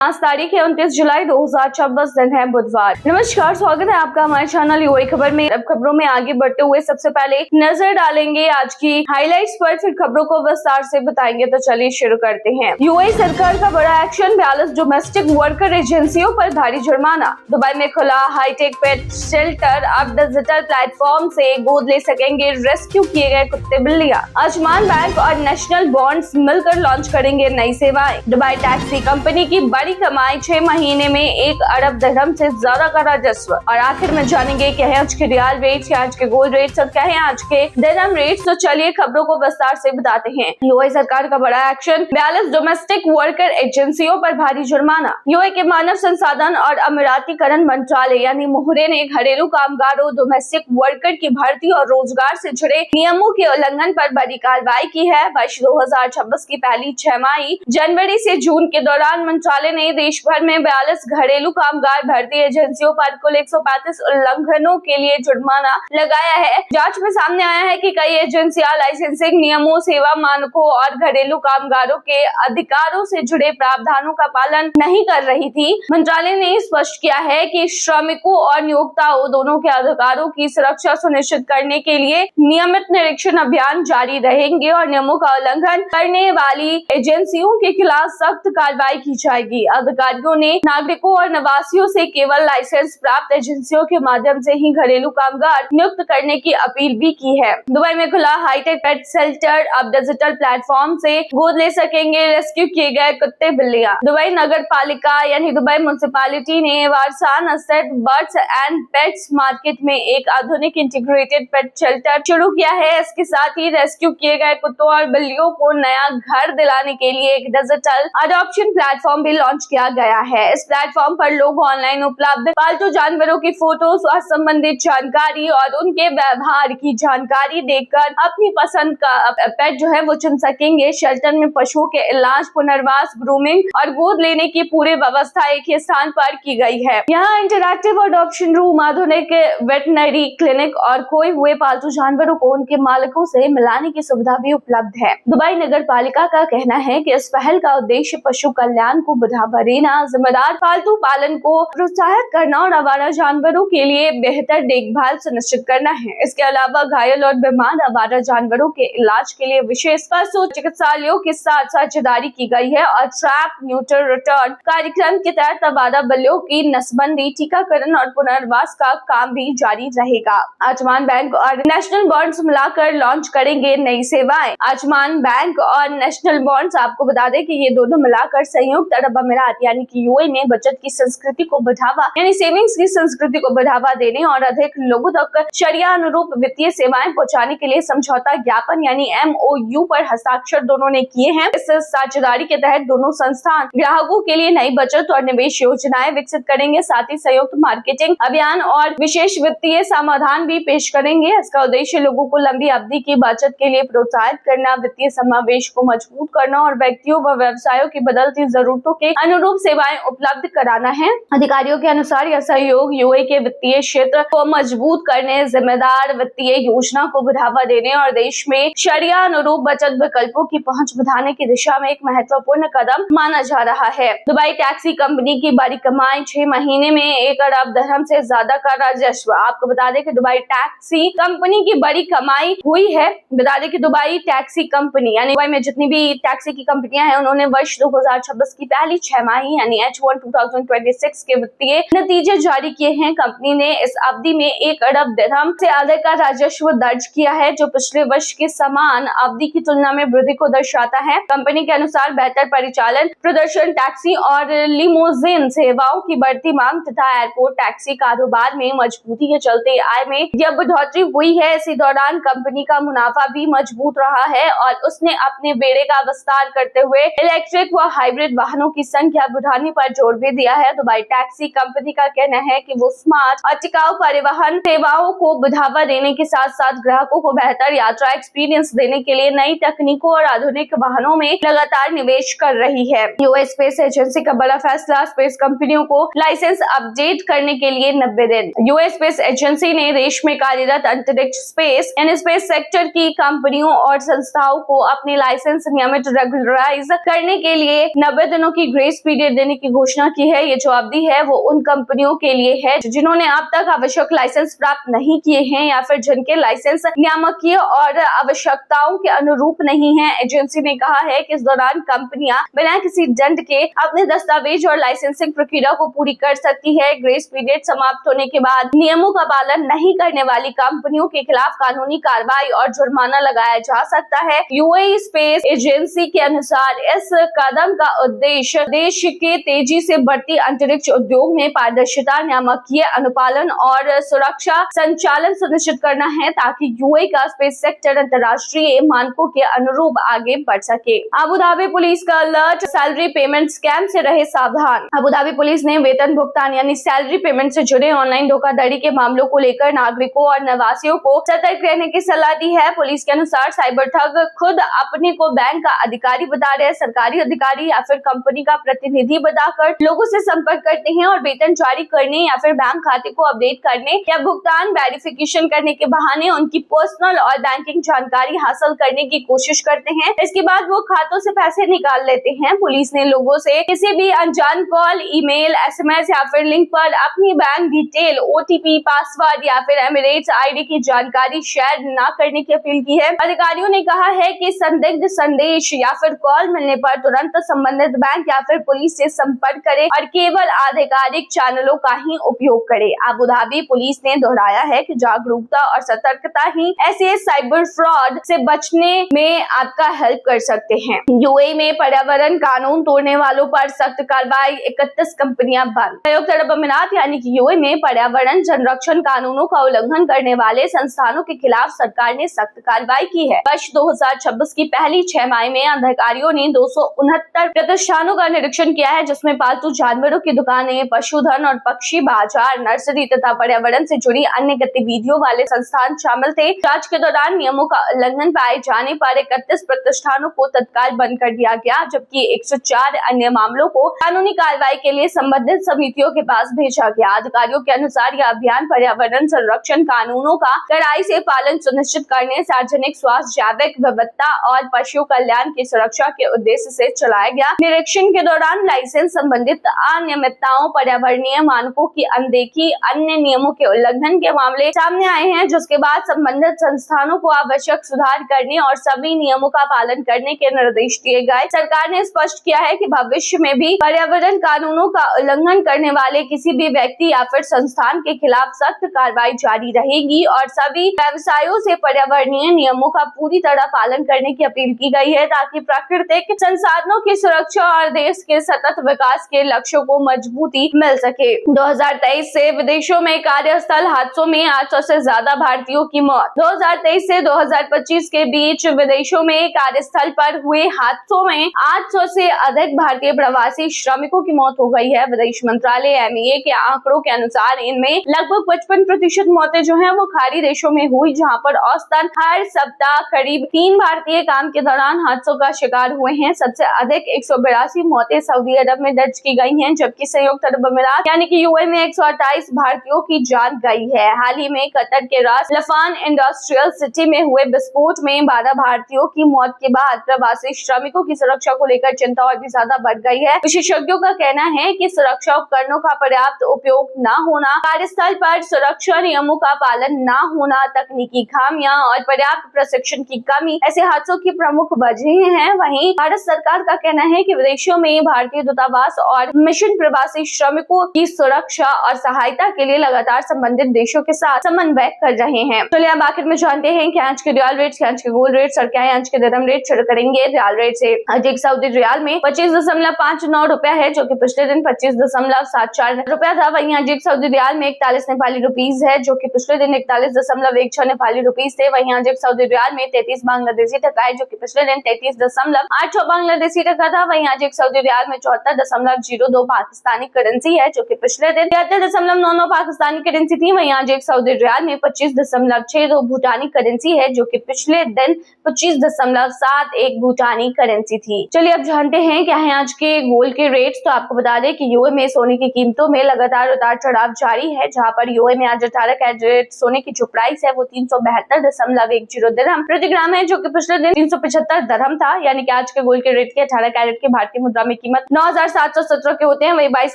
आज तारीख है 29 जुलाई 2026, दिन है बुधवार। नमस्कार, स्वागत है आपका हमारे चैनल यूएई खबर में। अब खबरों में आगे बढ़ते हुए सबसे पहले नजर डालेंगे आज की हाइलाइट्स पर, फिर खबरों को विस्तार से बताएंगे। तो चलिए शुरू करते हैं। यूएई सरकार का बड़ा एक्शन, 42 डोमेस्टिक वर्कर एजेंसियों पर भारी जुर्माना। दुबई में खुला हाईटेक पेट शेल्टर, अब डिजिटल प्लेटफॉर्म से गोद ले सकेंगे रेस्क्यू किए गए कुत्ते बिल्लियां। आयुष्मान बैंक और नेशनल बॉन्ड्स मिलकर लॉन्च करेंगे नई सेवाएं। दुबई टैक्सी कंपनी की बड़ी कमाई 6 महीने में 1 अरब दिरहम से ज्यादा का राजस्व। और आखिर में जानेंगे क्या है आज के रियाल रेट्स, क्या आज के गोल्ड रेट्स और क्या है आज के दिरहम रेट्स। तो चलिए खबरों को विस्तार से बताते हैं। यूएई सरकार का बड़ा एक्शन, 42 डोमेस्टिक वर्कर एजेंसियों पर भारी जुर्माना। यूएई के मानव संसाधन और अमीरातीकरण मंत्रालय यानी मोहरे ने घरेलू कामगारों, डोमेस्टिक वर्कर की भर्ती और रोजगार से जुड़े नियमों के उल्लंघन पर बड़ी कार्रवाई की है। वर्ष 2026 की पहली छमाही जनवरी से जून के दौरान मंत्रालय ने देश भर में 42 घरेलू कामगार भर्ती एजेंसियों पर कुल 135 उल्लंघनों के लिए जुर्माना लगाया है। जांच में सामने आया है कि कई एजेंसियां लाइसेंसिंग नियमों, सेवा मानकों और घरेलू कामगारों के अधिकारों से जुड़े प्रावधानों का पालन नहीं कर रही थी। मंत्रालय ने स्पष्ट किया है कि श्रमिकों और नियोक्ताओं दोनों के अधिकारों की सुरक्षा सुनिश्चित करने के लिए नियमित निरीक्षण अभियान जारी रहेंगे और नियमों का उल्लंघन करने वाली एजेंसियों के खिलाफ सख्त कार्रवाई की जाएगी। अधिकारियों ने नागरिकों और निवासियों से केवल लाइसेंस प्राप्त एजेंसियों के माध्यम से ही घरेलू कामगार नियुक्त करने की अपील भी की है। दुबई में खुला हाईटेक पेट शेल्टर, अब डिजिटल प्लेटफॉर्म से गोद ले सकेंगे रेस्क्यू किए गए कुत्ते बिल्लियां। दुबई नगर पालिका यानी दुबई म्युनिसिपैलिटी ने वारसान स्थित बर्ड्स एंड पेट्स मार्केट में एक आधुनिक इंटीग्रेटेड पेट शेल्टर शुरू किया है। इसके साथ ही रेस्क्यू किए गए कुत्तों और बिल्लियों को नया घर दिलाने के लिए एक डिजिटल अडॉप्शन प्लेटफॉर्म भी लॉन्च किया गया है। इस प्लेटफॉर्म पर लोग ऑनलाइन उपलब्ध पालतू जानवरों की फोटो, स्वास्थ्य संबंधित जानकारी और उनके व्यवहार की जानकारी देखकर अपनी पसंद का पेट जो है वो चुन सकेंगे। शेल्टर में पशुओं के इलाज, पुनर्वास, ग्रूमिंग और गोद लेने की पूरी व्यवस्था एक ही स्थान पर की गई है। यहाँ इंटरैक्टिव अडॉप्शन रूम, आधुनिक वेटनरी क्लिनिक और खोए हुए पालतू जानवरों को उनके मालिकों से मिलाने की सुविधा भी उपलब्ध है। दुबई नगर पालिका का कहना है कि इस पहल का उद्देश्य पशु कल्याण को बढ़ावा देना, जिम्मेदार पालतू पालन को प्रोत्साहित करना और आवारा जानवरों के लिए बेहतर देखभाल सुनिश्चित करना है। इसके अलावा घायल और बीमार आवारा जानवरों के इलाज के लिए विशेष पशु चिकित्सालयों के साथ साझेदारी की गई है और ट्रैप, न्यूटर, रिटर्न कार्यक्रम के तहत आवारा बिल्लियों की नसबंदी, टीकाकरण और पुनर्वास का काम भी जारी रहेगा। आयुष्मान बैंक और नेशनल बॉन्ड्स मिलाकर लॉन्च करेंगे नई सेवाएं। आयुष्मान बैंक और नेशनल बॉन्ड्स, आपको बता दें कि ये दोनों मिलाकर संयुक्त अरब अमीरात यानी कि यूएई में बचत की संस्कृति को बढ़ावा यानी सेविंग्स की संस्कृति को बढ़ावा देने और अधिक लोगों तक शरिया अनुरूप वित्तीय सेवाएं पहुंचाने के लिए समझौता ज्ञापन यानी MOU पर हस्ताक्षर दोनों ने किए हैं। इस साझेदारी के तहत दोनों संस्थान ग्राहकों के लिए नई बचत और निवेश योजनाएं विकसित करेंगे, साथ ही संयुक्त मार्केटिंग अभियान और विशेष वित्तीय समाधान भी पेश करेंगे। इसका उद्देश्य लोगों को लंबी अवधि की बचत के लिए प्रोत्साहित करना, वित्तीय समावेश को मजबूत करना और व्यक्तियों व व्यवसायों की बदलती जरूरतों के अनुरूप सेवाएं उपलब्ध कराना है। अधिकारियों के अनुसार यह सहयोग यूएई के वित्तीय क्षेत्र को मजबूत करने, जिम्मेदार वित्तीय योजना को बढ़ावा देने और देश में शरिया अनुरूप बचत विकल्पों की पहुंच बढ़ाने की दिशा में एक महत्वपूर्ण कदम माना जा रहा है। दुबई टैक्सी कंपनी की बड़ी कमाई, 6 महीने में 1 अरब दिरहम से ज्यादा का राजस्व। आपको बता दें कि दुबई टैक्सी कंपनी की बड़ी कमाई हुई है। बता दें कि दुबई टैक्सी कंपनी यानी दुबई में जितनी भी टैक्सी की कंपनियां हैं, उन्होंने वर्ष 2026 की पहली छमाही यानी H1 2026 के वित्तीय नतीजे जारी किए हैं। कंपनी ने इस अवधि में 1 अरब दिरहम से अधिक का राजस्व दर्ज किया है, जो पिछले वर्ष के समान अवधि की तुलना में वृद्धि को दर्शाता है। कंपनी के अनुसार बेहतर परिचालन प्रदर्शन, टैक्सी और लिमोजिन सेवाओं की बढ़ती मांग तथा एयरपोर्ट टैक्सी कारोबार में मजबूती के चलते आय में यह बढ़ोतरी हुई है। इसी दौरान कंपनी का मुनाफा भी मजबूत रहा है और उसने अपने बेड़े का विस्तार करते हुए इलेक्ट्रिक व हाइब्रिड वाहनों की संख्या बढ़ाने पर जोर भी दिया है। दुबई टैक्सी कंपनी का कहना है कि वो स्मार्ट और टिकाऊ परिवहन सेवाओं को बढ़ावा देने के साथ साथ ग्राहकों को बेहतर यात्रा एक्सपीरियंस देने के लिए नई तकनीकों और आधुनिक वाहनों में लगातार निवेश कर रही है। यूएस स्पेस एजेंसी का बड़ा फैसला, स्पेस कंपनियों को लाइसेंस अपडेट करने के लिए 90 दिन। यूएस स्पेस एजेंसी ने देश में कार्यरत अंतरिक्ष स्पेस यानी स्पेस सेक्टर की कंपनियों और संस्थाओं को अपने लाइसेंस नियमित रेगुलराइज करने के लिए 90 दिनों की ग्रेस ग्रेस पीरियड देने की घोषणा की है। ये जो अवधि है वो उन कंपनियों के लिए है जिन्होंने अब तक आवश्यक लाइसेंस प्राप्त नहीं किए हैं या फिर जिनके लाइसेंस नियामकीय और आवश्यकताओं के अनुरूप नहीं है। एजेंसी ने कहा है कि इस दौरान कंपनियां बिना किसी दंड के अपने दस्तावेज और लाइसेंसिंग प्रक्रिया को पूरी कर सकती है। ग्रेस पीरियड समाप्त होने के बाद नियमों का पालन नहीं करने वाली कंपनियों के खिलाफ कानूनी कार्रवाई और जुर्माना लगाया जा सकता है। यूएई स्पेस एजेंसी के अनुसार इस कदम का उद्देश्य देश के तेजी से बढ़ती अंतरिक्ष उद्योग में पारदर्शिता, नियामकीय अनुपालन और सुरक्षा संचालन सुनिश्चित करना है ताकि यूएई का स्पेस सेक्टर अंतर्राष्ट्रीय मानकों के अनुरूप आगे बढ़ सके। अबू धाबी पुलिस का अलर्ट, सैलरी पेमेंट स्कैम से रहे सावधान। अबू धाबी पुलिस ने वेतन भुगतान यानी सैलरी पेमेंट से जुड़े ऑनलाइन धोखाधड़ी के मामलों को लेकर नागरिकों और निवासियों को सतर्क रहने की सलाह दी है। पुलिस के अनुसार साइबर ठग खुद अपने को बैंक का अधिकारी बता रहे, सरकारी अधिकारी या फिर कंपनी का प्रतिनिधि बताकर लोगों से संपर्क करते हैं और वेतन जारी करने या फिर बैंक खाते को अपडेट करने या भुगतान वेरिफिकेशन करने के बहाने उनकी पर्सनल और बैंकिंग जानकारी हासिल करने की कोशिश करते हैं। इसके बाद वो खातों से पैसे निकाल लेते हैं। पुलिस ने लोगों से किसी भी अनजान कॉल, ईमेल, एसएमएस या फिर लिंक पर अपनी बैंक डिटेल, ओटीपी, पासवर्ड या फिर एमिरेट्स आईडी की जानकारी शेयर न करने की अपील की है। अधिकारियों ने कहा है कि संदिग्ध संदेश या फिर कॉल मिलने पर तुरंत संबंधित बैंक या फिर पुलिस से संपर्क करें और केवल आधिकारिक चैनलों का ही उपयोग करें। अबू धाबी पुलिस ने दोहराया है कि जागरूकता और सतर्कता ही ऐसे साइबर फ्रॉड से बचने में आपका हेल्प कर सकते हैं। यूएई में पर्यावरण कानून तोड़ने वालों पर सख्त कार्रवाई, 31 कंपनियां बंद। संयुक्त अरब अमीरात यानी कि यूएई में पर्यावरण संरक्षण कानूनों का उल्लंघन करने वाले संस्थानों के खिलाफ सरकार ने सख्त कार्रवाई की है। वर्ष 2026 की पहली 6 माह में अधिकारियों ने 269 प्रतिष्ठानों का निरीक्षण किया है, जिसमें पालतू जानवरों की दुकानें, पशुधन और पक्षी बाजार, नर्सरी तथा पर्यावरण से जुड़ी अन्य गतिविधियों वाले संस्थान शामिल थे। जांच के दौरान नियमों का उल्लंघन पाए जाने पर 31 प्रतिष्ठानों को तत्काल बंद कर दिया गया, जबकि 104 अन्य मामलों को कानूनी कार्रवाई के लिए संबंधित समितियों के पास भेजा गया। अधिकारियों के अनुसार यह अभियान पर्यावरण संरक्षण कानूनों का कड़ाई से पालन सुनिश्चित करने, सार्वजनिक स्वास्थ्य, जैविक विविधता और पशु कल्याण की सुरक्षा के उद्देश्य से चलाया गया। निरीक्षण के दौरान लाइसेंस संबंधित अनियमितताओं, पर्यावरणीय मानकों की अनदेखी, अन्य नियमों के उल्लंघन के मामले सामने आए हैं, जिसके बाद संबंधित संस्थानों को आवश्यक सुधार करने और सभी नियमों का पालन करने के निर्देश दिए गए। सरकार ने स्पष्ट किया है कि भविष्य में भी पर्यावरण कानूनों का उल्लंघन करने वाले किसी भी व्यक्ति या फिर संस्थान के खिलाफ सख्त कार्रवाई जारी रहेगी और सभी व्यवसायों से पर्यावरणीय नियमों का पूरी तरह पालन करने की अपील की गई है, ताकि प्राकृतिक संसाधनों की सुरक्षा और देश के सतत विकास के लक्ष्यों को मजबूती मिल सके। 2023 से विदेशों में कार्यस्थल हादसों में 800 से ज्यादा भारतीयों की मौत। 2023 से 2025 के बीच विदेशों में कार्यस्थल पर हुए हादसों में 800 से अधिक भारतीय प्रवासी श्रमिकों की मौत हो गई है। विदेश मंत्रालय MEA के आंकड़ों के अनुसार इनमें लगभग 55% मौतें जो हैं वो खाड़ी देशों में हुई, जहां पर औसतन हर सप्ताह करीब 3 भारतीय काम के दौरान हादसों का शिकार हुए हैं। सबसे अधिक 182 मौतें सऊदी अरब में दर्ज की गई हैं, जबकि संयुक्त अरब अमीरात यानी कि यूएई में 128 भारतीयों की जान गई है। हाल ही में कतर के रास लफान इंडस्ट्रियल सिटी में हुए विस्फोट में 12 भारतीयों की मौत के बाद प्रवासी श्रमिकों की सुरक्षा को लेकर चिंता और भी ज्यादा बढ़ गई है। विशेषज्ञों का कहना है कि सुरक्षा उपकरणों का पर्याप्त उपयोग न होना, कार्यस्थल पर सुरक्षा नियमों का पालन न होना, तकनीकी खामियां और पर्याप्त प्रशिक्षण की कमी ऐसे हादसों की प्रमुख वजह हैं। वहीं भारत सरकार का कहना है कि विदेशों में भारतीय दूतावास और मिशन प्रवासी श्रमिकों की सुरक्षा और सहायता के लिए लगातार संबंधित देशों के साथ समन्वय कर रहे हैं। चलिए अब आखिर में जानते हैं कि आज के रियल रेट्स, आज के गोल्ड रेट्स और क्या है आज के दिरहम रेट। शुरू करेंगे रियल रेट से। आज एक सऊदी रियाल में 25.59 रुपया है, जो कि पिछले दिन 25.74 रुपया था। वहीं आज एक सऊदी रियाल में 41 नेपाली रुपीज है, जो कि पिछले दिन 41.16 नेपाली रुपीज थे। वहीं आज एक सऊदी रियाल में 33 बांग्लादेशी टका है, जो कि पिछले दिन 33.86 बांग्लादेशी टका था। वहीं आज एक सऊदी रियाल में 74.02 पाकिस्तानी करेंसी है, जो कि पिछले दिन 73.99 पाकिस्तानी करेंसी थी। वहीं आज एक सऊदी रियाल में 25.62 भूटानी करेंसी है, जो कि पिछले दिन 25.71 भूटानी करेंसी थी। चलिए अब जानते हैं क्या है आज के गोल्ड के रेट्स। तो आपको बता दें कि यूए में सोने की कीमतों में लगातार उतार चढ़ाव जारी है, जहां पर यूए में आज 18 कैरेट सोने की जो प्राइस है वो 372.10 दिरहम प्रति ग्राम है, जो कि पिछले दिन 375 दिरहम था। यानी कि आज के गोल्ड के रेट के 18 कैरेट के भारतीय मुद्रा में कीमत 9,717 के होते हैं। वही 22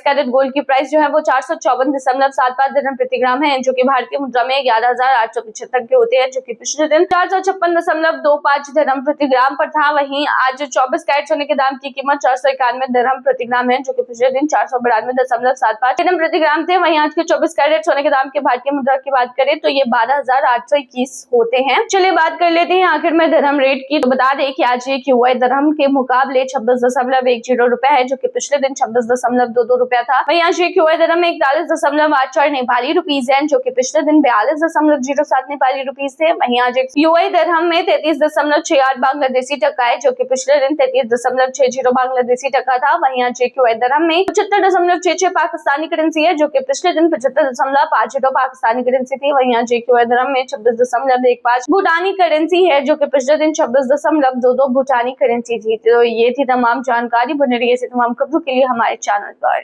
कैरेट गोल्ड की प्राइस जो है वो 454.75 दिरहम प्रति ग्राम है, जो कि भारतीय मुद्रा में 11,875 के होते हैं, जो कि पिछले दिन 456.25 दिरहम प्रति ग्राम पर था। वहीं आज 24 कैरेट सोने के दाम की कीमत 491 दिरहम प्रति ग्राम है, जो कि पिछले दिन 492.75 दिरहम प्रति ग्राम थे। वहीं आज के 24 कैरेट सोने के दाम के भारतीय मुद्रा की बात करें तो ये 12,821 होते हैं। चलिए बात कर लेते हैं आखिर में दिरहम रेट की। तो बता दें कि आज ये क्यूआई दिरहम के मुकाबले 26.10 रुपए है, जो कि पिछले दिन 26.22 रुपया था। वहीं आज ये क्यूआई दिरहम में 41.84 नेपाली रुपीज है, जो कि पिछले दिन 42.07 नेपाली रुपीज थे। वहीं आज एक यूआई दिरहम में 33.68 बांग्लादेशी टका है, जो कि पिछले दिन 33.60 बांग्लादेशी टका था। वहीं आज एक यूआई दिरहम में 75.66 पाकिस्तानी करेंसी है, जो कि पिछले दिन 75.50 पाकिस्तानी करेंसी थी। वहीं आज एक यूआई दिरहम में 26.15 भूटानी करेंसी है, जो कि पिछले दिन 26.22 भूटानी करेंसी थी। तो ये थी तमाम जानकारी। बने रहिए ऐसे तमाम खबरों के लिए हमारे चैनल पर।